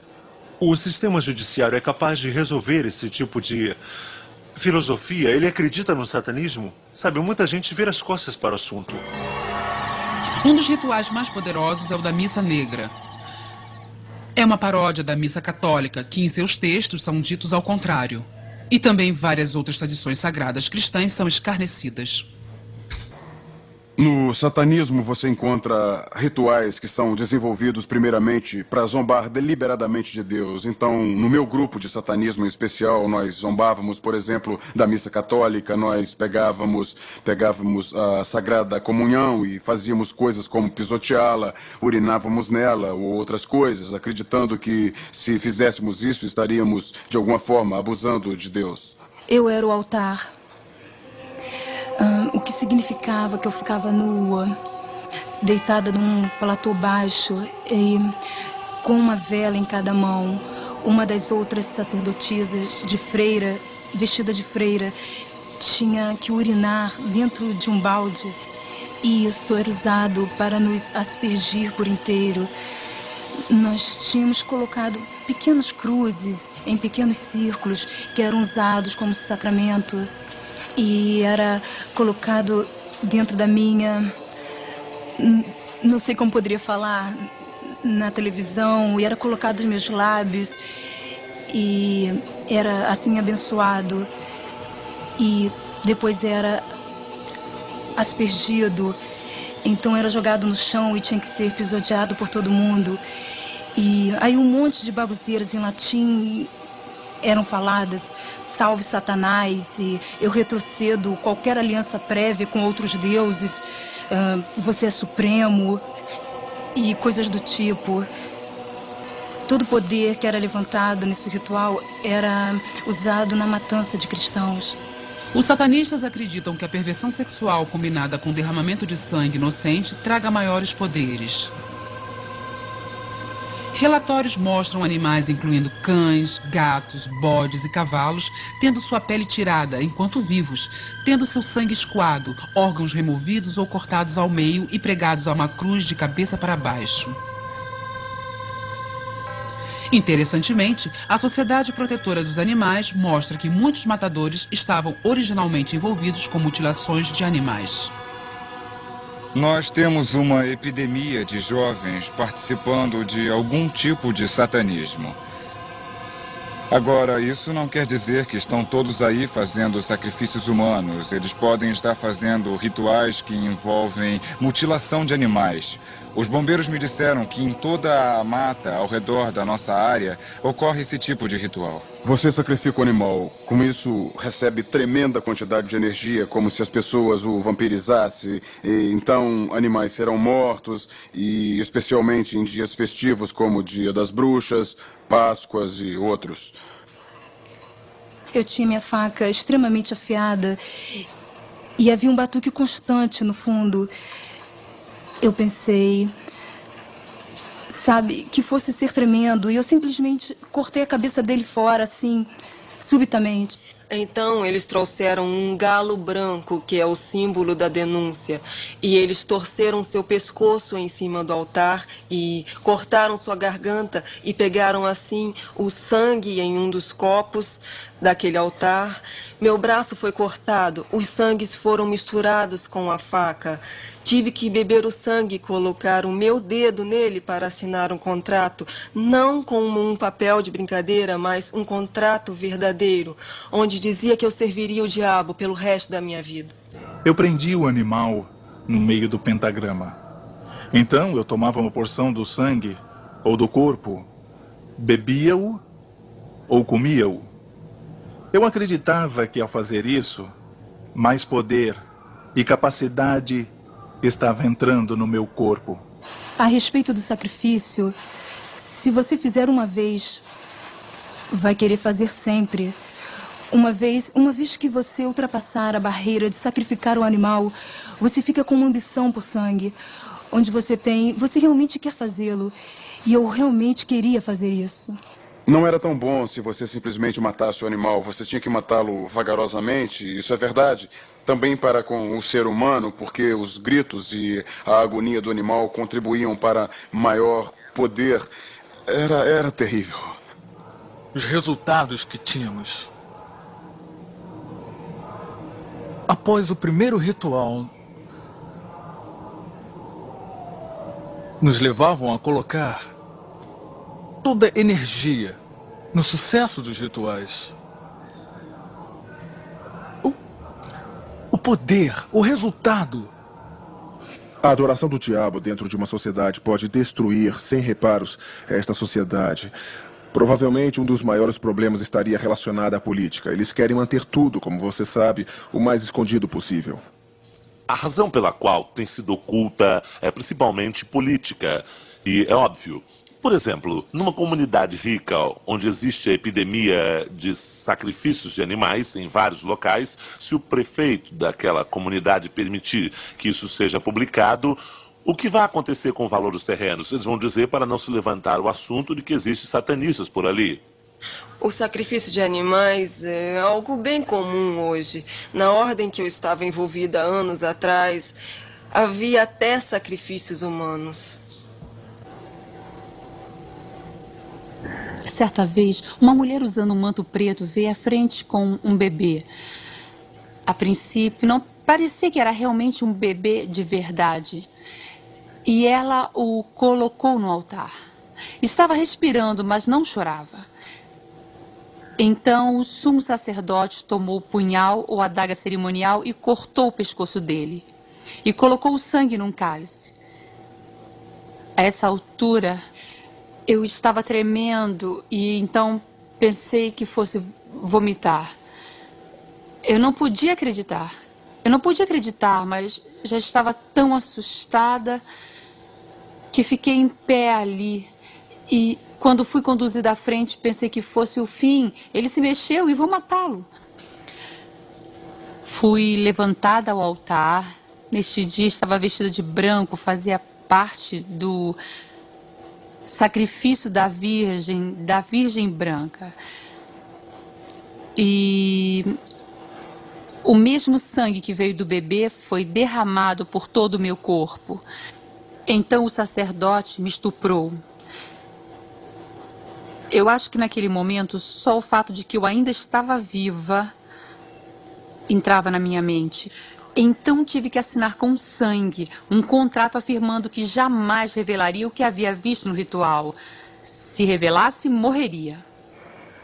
O sistema judiciário é capaz de resolver esse tipo de filosofia? Ele acredita no satanismo? Sabe, muita gente vira as costas para o assunto. Um dos rituais mais poderosos é o da Missa Negra. É uma paródia da Missa Católica, que em seus textos são ditos ao contrário. E também várias outras tradições sagradas cristãs são escarnecidas. No satanismo você encontra rituais que são desenvolvidos primeiramente para zombar deliberadamente de Deus. Então, no meu grupo de satanismo em especial, nós zombávamos, por exemplo, da missa católica, nós pegávamos a Sagrada Comunhão e fazíamos coisas como pisoteá-la, urinávamos nela ou outras coisas, acreditando que se fizéssemos isso estaríamos, de alguma forma, abusando de Deus. Eu era o altar. O que significava que eu ficava nua, deitada num platô baixo e com uma vela em cada mão. Uma das outras sacerdotisas de freira, vestida de freira, tinha que urinar dentro de um balde e isto era usado para nos aspergir por inteiro. Nós tínhamos colocado pequenas cruzes em pequenos círculos que eram usados como sacramento. E era colocado dentro da minha... Não sei como poderia falar na televisão. E era colocado nos meus lábios. E era assim abençoado. E depois era aspergido. Então era jogado no chão e tinha que ser pisoteado por todo mundo. E aí um monte de baboseiras em latim eram faladas, salve Satanás, e eu retrocedo qualquer aliança prévia com outros deuses, você é supremo, e coisas do tipo. Todo o poder que era levantado nesse ritual era usado na matança de cristãos. Os satanistas acreditam que a perversão sexual combinada com o derramamento de sangue inocente traga maiores poderes. Relatórios mostram animais, incluindo cães, gatos, bodes e cavalos, tendo sua pele tirada enquanto vivos, tendo seu sangue escoado, órgãos removidos ou cortados ao meio e pregados a uma cruz de cabeça para baixo. Interessantemente, a Sociedade Protetora dos Animais mostra que muitos matadores estavam originalmente envolvidos com mutilações de animais. Nós temos uma epidemia de jovens participando de algum tipo de satanismo. Agora, isso não quer dizer que estão todos aí fazendo sacrifícios humanos. Eles podem estar fazendo rituais que envolvem mutilação de animais. Os bombeiros me disseram que em toda a mata ao redor da nossa área ocorre esse tipo de ritual. Você sacrifica o animal. Com isso, recebe tremenda quantidade de energia, como se as pessoas o vampirizassem. E, então, animais serão mortos, e especialmente em dias festivos como o Dia das Bruxas, Páscoas e outros. Eu tinha minha faca extremamente afiada e havia um batuque constante no fundo. Eu pensei, sabe, que fosse ser tremendo, e eu simplesmente cortei a cabeça dele fora, assim, subitamente. Então eles trouxeram um galo branco, que é o símbolo da denúncia, e eles torceram seu pescoço em cima do altar e cortaram sua garganta e pegaram assim o sangue em um dos copos daquele altar. Meu braço foi cortado, os sangues foram misturados com a faca. Tive que beber o sangue e colocar o meu dedo nele para assinar um contrato, não como um papel de brincadeira, mas um contrato verdadeiro, onde dizia que eu serviria o diabo pelo resto da minha vida. Eu prendi o animal no meio do pentagrama. Então eu tomava uma porção do sangue ou do corpo, bebia-o ou comia-o. Eu acreditava que ao fazer isso, mais poder e capacidade estava entrando no meu corpo. A respeito do sacrifício, se você fizer uma vez, vai querer fazer sempre. Uma vez que você ultrapassar a barreira de sacrificar o animal, você fica com uma ambição por sangue, onde você realmente quer fazê-lo. E eu realmente queria fazer isso. Não era tão bom se você simplesmente matasse o animal. Você tinha que matá-lo vagarosamente, isso é verdade. Também para com o ser humano, porque os gritos e a agonia do animal contribuíam para maior poder. Era terrível. Os resultados que tínhamos. Após o primeiro ritual, nos levavam a colocar toda a energia no sucesso dos rituais. O poder, o resultado. A adoração do diabo dentro de uma sociedade pode destruir, sem reparos, esta sociedade. Provavelmente um dos maiores problemas estaria relacionado à política. Eles querem manter tudo, como você sabe, o mais escondido possível. A razão pela qual tem sido oculta é principalmente política. E é óbvio. Por exemplo, numa comunidade rica, onde existe a epidemia de sacrifícios de animais em vários locais, se o prefeito daquela comunidade permitir que isso seja publicado, o que vai acontecer com o valor dos terrenos? Eles vão dizer para não se levantar o assunto de que existem satanistas por ali. O sacrifício de animais é algo bem comum hoje. Na ordem que eu estava envolvida anos atrás, havia até sacrifícios humanos. Certa vez, uma mulher usando um manto preto veio à frente com um bebê. A princípio, não parecia que era realmente um bebê de verdade. E ela o colocou no altar. Estava respirando, mas não chorava. Então, o sumo sacerdote tomou o punhal ou adaga cerimonial e cortou o pescoço dele. E colocou o sangue num cálice. A essa altura, eu estava tremendo e então pensei que fosse vomitar. Eu não podia acreditar. Mas já estava tão assustada que fiquei em pé ali. E quando fui conduzida à frente, pensei que fosse o fim. Ele se mexeu e vou matá-lo. Fui levantada ao altar. Neste dia estava vestida de branco, fazia parte do sacrifício da Virgem branca. E o mesmo sangue que veio do bebê foi derramado por todo o meu corpo. Então o sacerdote me estuprou. Eu acho que naquele momento só o fato de que eu ainda estava viva entrava na minha mente. Então tive que assinar com sangue um contrato afirmando que jamais revelaria o que havia visto no ritual. Se revelasse, morreria.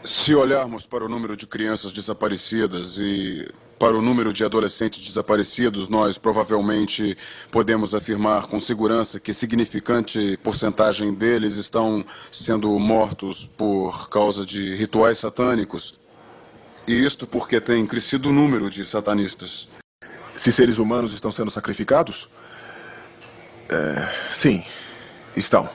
Se olharmos para o número de crianças desaparecidas e para o número de adolescentes desaparecidos, nós provavelmente podemos afirmar com segurança que significante porcentagem deles estão sendo mortos por causa de rituais satânicos. E isto porque tem crescido o número de satanistas. Se seres humanos estão sendo sacrificados? Sim, estão.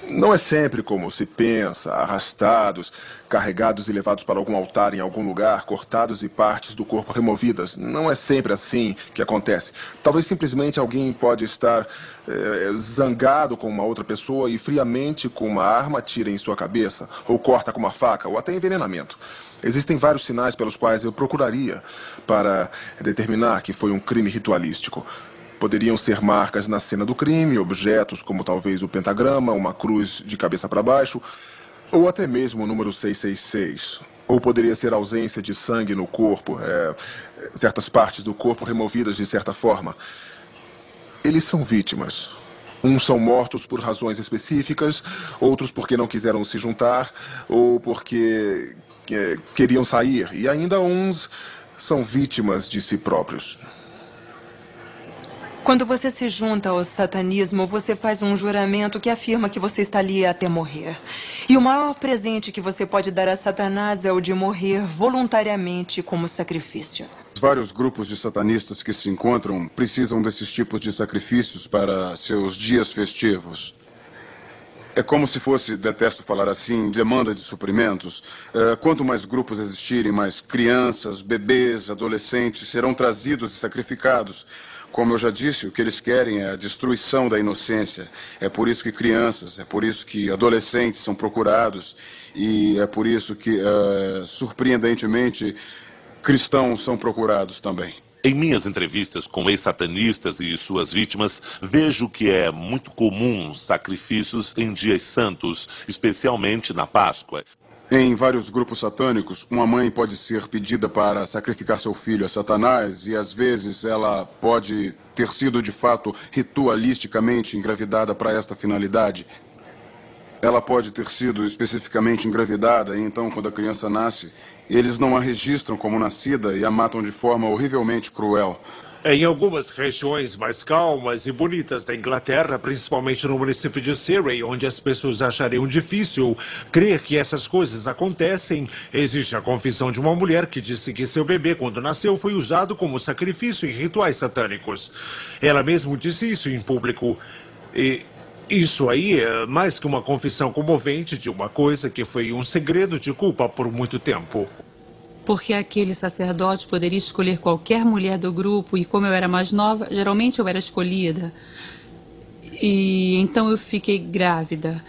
Não é sempre como se pensa, arrastados, carregados e levados para algum altar em algum lugar, cortados e partes do corpo removidas. Não é sempre assim que acontece. Talvez simplesmente alguém pode estar zangado com uma outra pessoa e friamente com uma arma tira em sua cabeça, ou corta com uma faca, ou até envenenamento. Existem vários sinais pelos quais eu procuraria para determinar que foi um crime ritualístico. Poderiam ser marcas na cena do crime, objetos como talvez o pentagrama, uma cruz de cabeça para baixo, ou até mesmo o número 666. Ou poderia ser ausência de sangue no corpo, certas partes do corpo removidas de certa forma. Eles são vítimas. Uns são mortos por razões específicas, outros porque não quiseram se juntar, ou porque queriam sair, e ainda uns são vítimas de si próprios. Quando você se junta ao satanismo, você faz um juramento que afirma que você está ali até morrer. E o maior presente que você pode dar a Satanás é o de morrer voluntariamente como sacrifício. Vários grupos de satanistas que se encontram precisam desses tipos de sacrifícios para seus dias festivos. É como se fosse, detesto falar assim, demanda de suprimentos. Quanto mais grupos existirem, mais crianças, bebês, adolescentes serão trazidos e sacrificados. Como eu já disse, o que eles querem é a destruição da inocência. É por isso que crianças, é por isso que adolescentes são procurados. E é por isso que, surpreendentemente, cristãos são procurados também. Em minhas entrevistas com ex-satanistas e suas vítimas, vejo que é muito comum sacrifícios em dias santos, especialmente na Páscoa. Em vários grupos satânicos, uma mãe pode ser pedida para sacrificar seu filho a Satanás e, às vezes, ela pode ter sido, de fato, ritualisticamente engravidada para esta finalidade. Ela pode ter sido especificamente engravidada e, então, quando a criança nasce, eles não a registram como nascida e a matam de forma horrivelmente cruel. Em algumas regiões mais calmas e bonitas da Inglaterra, principalmente no município de Surrey, onde as pessoas achariam difícil crer que essas coisas acontecem, existe a confissão de uma mulher que disse que seu bebê, quando nasceu, foi usado como sacrifício em rituais satânicos. Ela mesmo disse isso em público. E isso aí é mais que uma confissão comovente de uma coisa que foi um segredo de culpa por muito tempo. Porque aquele sacerdote poderia escolher qualquer mulher do grupo e como eu era mais nova, geralmente eu era escolhida. E então eu fiquei grávida.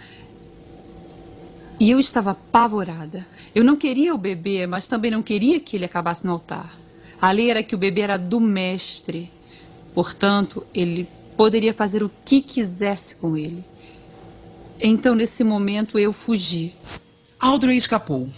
E eu estava apavorada. Eu não queria o bebê, mas também não queria que ele acabasse no altar. A lei era que o bebê era do mestre. Portanto, ele poderia fazer o que quisesse com ele. Então, nesse momento, eu fugi. Audrey escapou.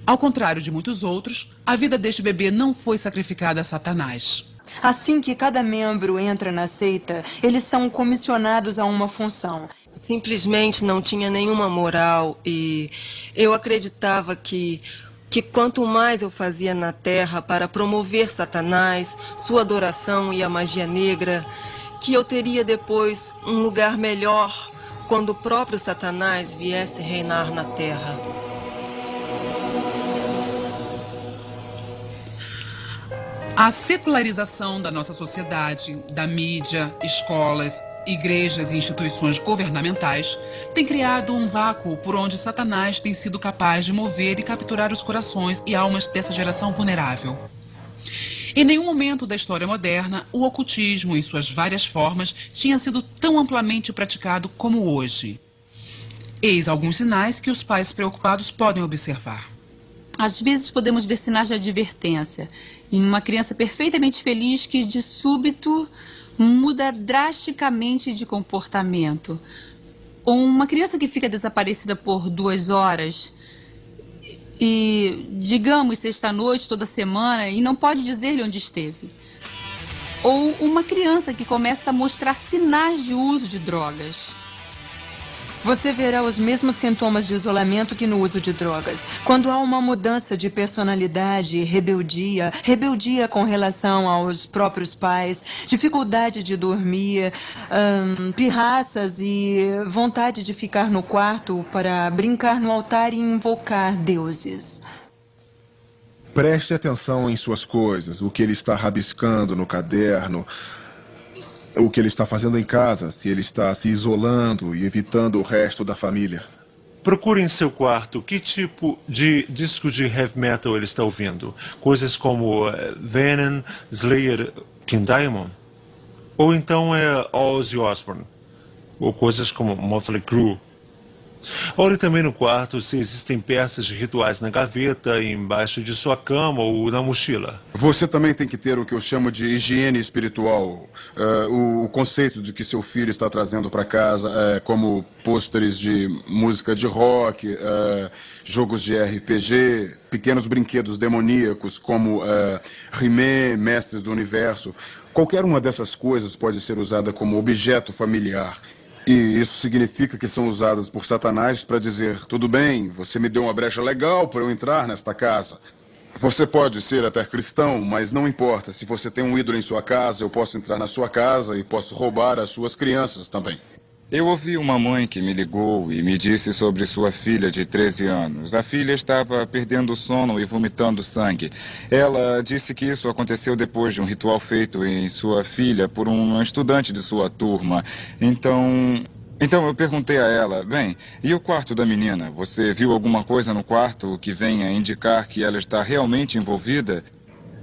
Ao contrário de muitos outros, a vida deste bebê não foi sacrificada a Satanás. Assim que cada membro entra na seita, eles são comissionados a uma função. Simplesmente não tinha nenhuma moral e eu acreditava que quanto mais eu fazia na Terra para promover Satanás, sua adoração e a magia negra, que eu teria depois um lugar melhor quando o próprio Satanás viesse reinar na Terra. A secularização da nossa sociedade, da mídia, escolas, igrejas e instituições governamentais tem criado um vácuo por onde Satanás tem sido capaz de mover e capturar os corações e almas dessa geração vulnerável. Em nenhum momento da história moderna, o ocultismo, em suas várias formas, tinha sido tão amplamente praticado como hoje. Eis alguns sinais que os pais preocupados podem observar. Às vezes podemos ver sinais de advertência em uma criança perfeitamente feliz que, de súbito, muda drasticamente de comportamento. Ou uma criança que fica desaparecida por 2 horas e, digamos, sexta-noite, toda semana, e não pode dizer-lhe onde esteve. Ou uma criança que começa a mostrar sinais de uso de drogas. você verá os mesmos sintomas de isolamento que no uso de drogas. Quando há uma mudança de personalidade, rebeldia com relação aos próprios pais, dificuldade de dormir, pirraças e vontade de ficar no quarto para brincar no altar e invocar deuses. Preste atenção em suas coisas, o que ele está rabiscando no caderno, o que ele está fazendo em casa, se ele está se isolando e evitando o resto da família. Procure em seu quarto que tipo de disco de heavy metal ele está ouvindo. Coisas como Venom, Slayer, King Diamond. Ou então é Ozzy Osbourne. Ou coisas como Motley Crue. Olhe também no quarto se existem peças de rituais na gaveta, embaixo de sua cama ou na mochila. Você também tem que ter o que eu chamo de higiene espiritual. O conceito de que seu filho está trazendo para casa, como pôsteres de música de rock, jogos de RPG, pequenos brinquedos demoníacos como He-Man, Mestres do Universo. Qualquer uma dessas coisas pode ser usada como objeto familiar. E isso significa que são usadas por Satanás para dizer: tudo bem, você me deu uma brecha legal para eu entrar nesta casa. Você pode ser até cristão, mas não importa. Se você tem um ídolo em sua casa, eu posso entrar na sua casa e posso roubar as suas crianças também. Eu ouvi uma mãe que me ligou e me disse sobre sua filha de 13 anos. A filha estava perdendo o sono e vomitando sangue. Ela disse que isso aconteceu depois de um ritual feito em sua filha por um estudante de sua turma. Então eu perguntei a ela: bem, e o quarto da menina? Você viu alguma coisa no quarto que venha indicar que ela está realmente envolvida?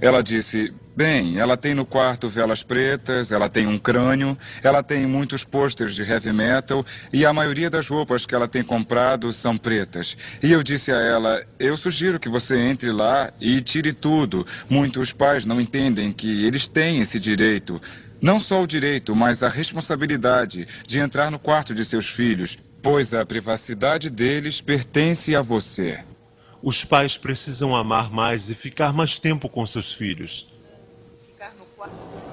Ela disse: bem, ela tem no quarto velas pretas, ela tem um crânio, ela tem muitos pôsteres de heavy metal e a maioria das roupas que ela tem comprado são pretas. E eu disse a ela: eu sugiro que você entre lá e tire tudo. Muitos pais não entendem que eles têm esse direito. Não só o direito, mas a responsabilidade de entrar no quarto de seus filhos, pois a privacidade deles pertence a você. Os pais precisam amar mais e ficar mais tempo com seus filhos.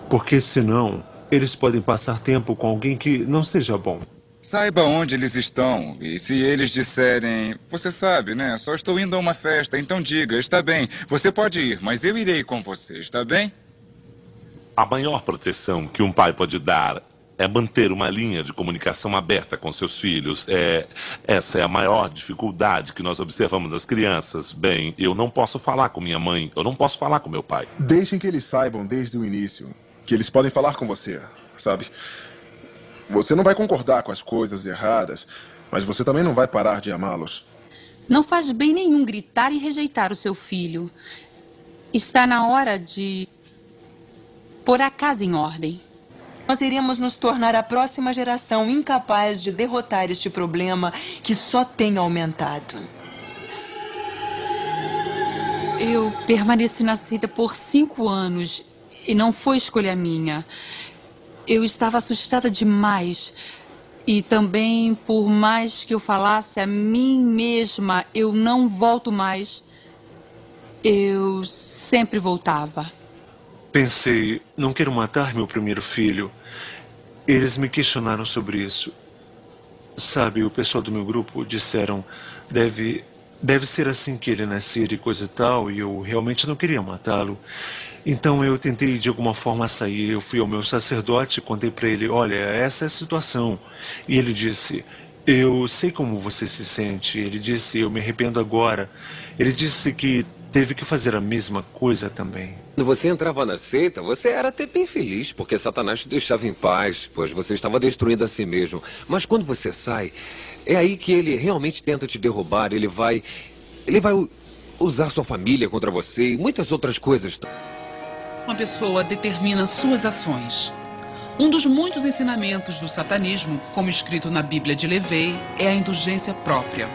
Porque senão, eles podem passar tempo com alguém que não seja bom. Saiba onde eles estão. E se eles disserem: você sabe, né? Só estou indo a uma festa, então diga: está bem, você pode ir, mas eu irei com você, está bem? A maior proteção que um pai pode dar é manter uma linha de comunicação aberta com seus filhos. Essa é a maior dificuldade que nós observamos nas crianças. Bem, eu não posso falar com minha mãe, eu não posso falar com meu pai. Deixem que eles saibam desde o início que eles podem falar com você, sabe? Você não vai concordar com as coisas erradas, mas você também não vai parar de amá-los. Não faz bem nenhum gritar e rejeitar o seu filho. Está na hora de pôr a casa em ordem. Nós iremos nos tornar a próxima geração incapaz de derrotar este problema que só tem aumentado. Eu permaneci na seita por 5 anos e não foi escolha minha. Eu estava assustada demais. E também, por mais que eu falasse a mim mesma, eu não volto mais, eu sempre voltava. Pensei: não quero matar meu primeiro filho. Eles me questionaram sobre isso. Sabe, o pessoal do meu grupo disseram: deve ser assim que ele nascer e coisa e tal, e eu realmente não queria matá-lo. Então eu tentei de alguma forma sair. Eu fui ao meu sacerdote e contei para ele: olha, essa é a situação. E ele disse: eu sei como você se sente. Ele disse: eu me arrependo agora. Ele disse que teve que fazer a mesma coisa também. Quando você entrava na seita, você era até bem feliz, porque Satanás te deixava em paz, pois você estava destruindo a si mesmo. Mas quando você sai, é aí que ele realmente tenta te derrubar. Ele vai usar sua família contra você e muitas outras coisas. Uma pessoa determina suas ações. Um dos muitos ensinamentos do satanismo, como escrito na Bíblia de Levei, é a indulgência própria.